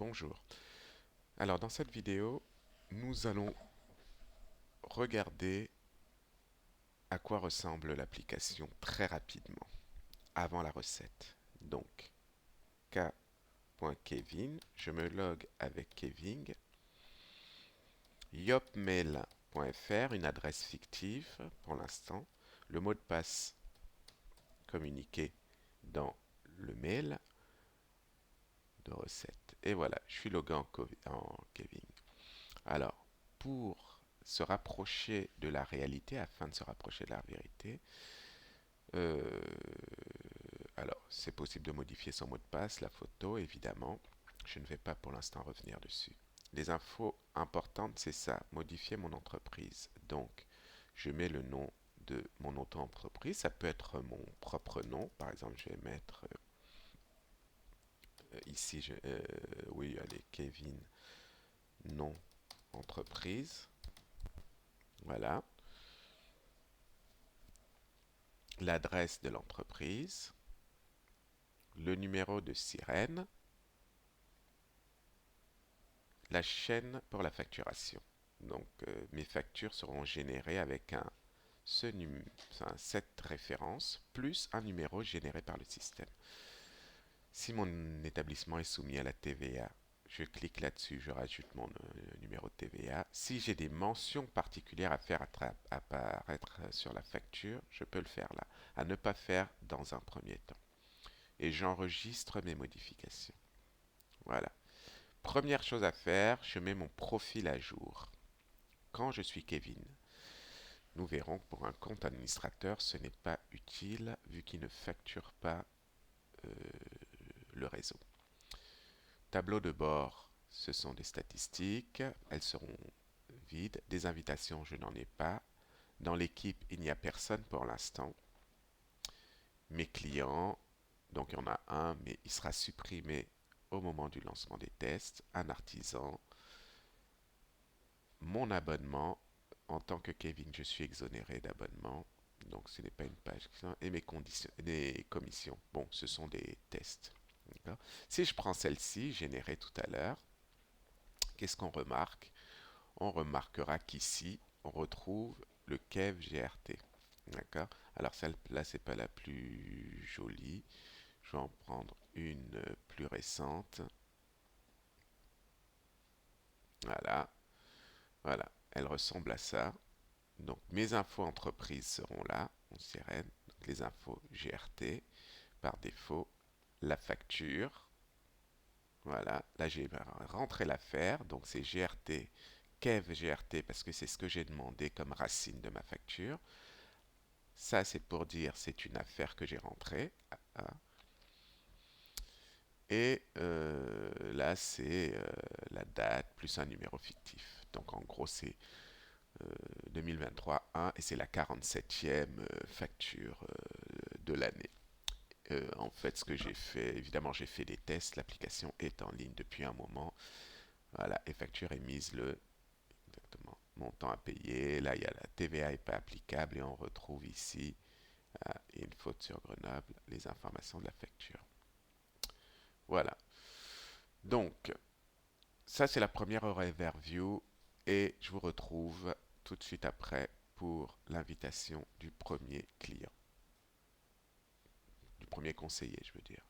Bonjour. Alors dans cette vidéo, nous allons regarder à quoi ressemble l'application très rapidement, avant la recette. Donc, k.kevin, je me log avec Kevin, yopmail.fr, une adresse fictive pour l'instant, le mot de passe communiqué dans le mail de recette. Et voilà, je suis logué en Kevin. Alors, pour se rapprocher de la réalité, afin de se rapprocher de la vérité, euh, alors c'est possible de modifier son mot de passe, la photo évidemment. Je ne vais pas pour l'instant revenir dessus. Les infos importantes, c'est ça, modifier mon entreprise. Donc, je mets le nom de mon auto-entreprise. Ça peut être mon propre nom. Par exemple, je vais mettre ici, oui, allez, Kevin, nom, entreprise. Voilà. L'adresse de l'entreprise, le numéro de sirène, la chaîne pour la facturation. Donc mes factures seront générées avec cette référence plus un numéro généré par le système. Si mon établissement est soumis à la TVA, je clique là-dessus, je rajoute mon numéro de TVA. Si j'ai des mentions particulières à faire apparaître sur la facture, je peux le faire là. À ne pas faire dans un premier temps. Et j'enregistre mes modifications. Voilà. Première chose à faire, je mets mon profil à jour. Quand je suis Kevin, nous verrons que pour un compte administrateur, ce n'est pas utile vu qu'il ne facture pas euh, le réseau. Tableau de bord, ce sont des statistiques, elles seront vides. Des invitations, je n'en ai pas. Dans l'équipe, il n'y a personne pour l'instant. Mes clients, donc il y en a un, mais il sera supprimé au moment du lancement des tests. Un artisan. Mon abonnement, en tant que Kevin, je suis exonéré d'abonnement. Donc ce n'est pas une page. Et mes conditions, les commissions, bon, ce sont des tests. Si je prends celle-ci, générée tout à l'heure, qu'est-ce qu'on remarque? On remarquera qu'ici, on retrouve le Kev GRT. D'accord? Alors celle-là, c'est pas la plus jolie. Je vais en prendre une plus récente. Voilà. Voilà. Elle ressemble à ça. Donc mes infos entreprises seront là, on sirène, donc les infos GRT, par défaut, la facture, voilà, là j'ai rentré l'affaire, donc c'est GRT, Kev GRT, parce que c'est ce que j'ai demandé comme racine de ma facture. Ça c'est pour dire c'est une affaire que j'ai rentrée. Et là c'est la date plus un numéro fictif. Donc en gros c'est 2023 1 et c'est la 47e facture de l'année. En fait, ce que j'ai fait, évidemment, j'ai fait des tests. L'application est en ligne depuis un moment. Voilà, et facture émise le exactement montant à payer. Là, il y a la TVA n'est pas applicable et on retrouve ici une faute sur Grenoble, les informations de la facture. Voilà. Donc, ça c'est la première overview et je vous retrouve tout de suite après pour l'invitation du premier client, du premier conseiller, je veux dire.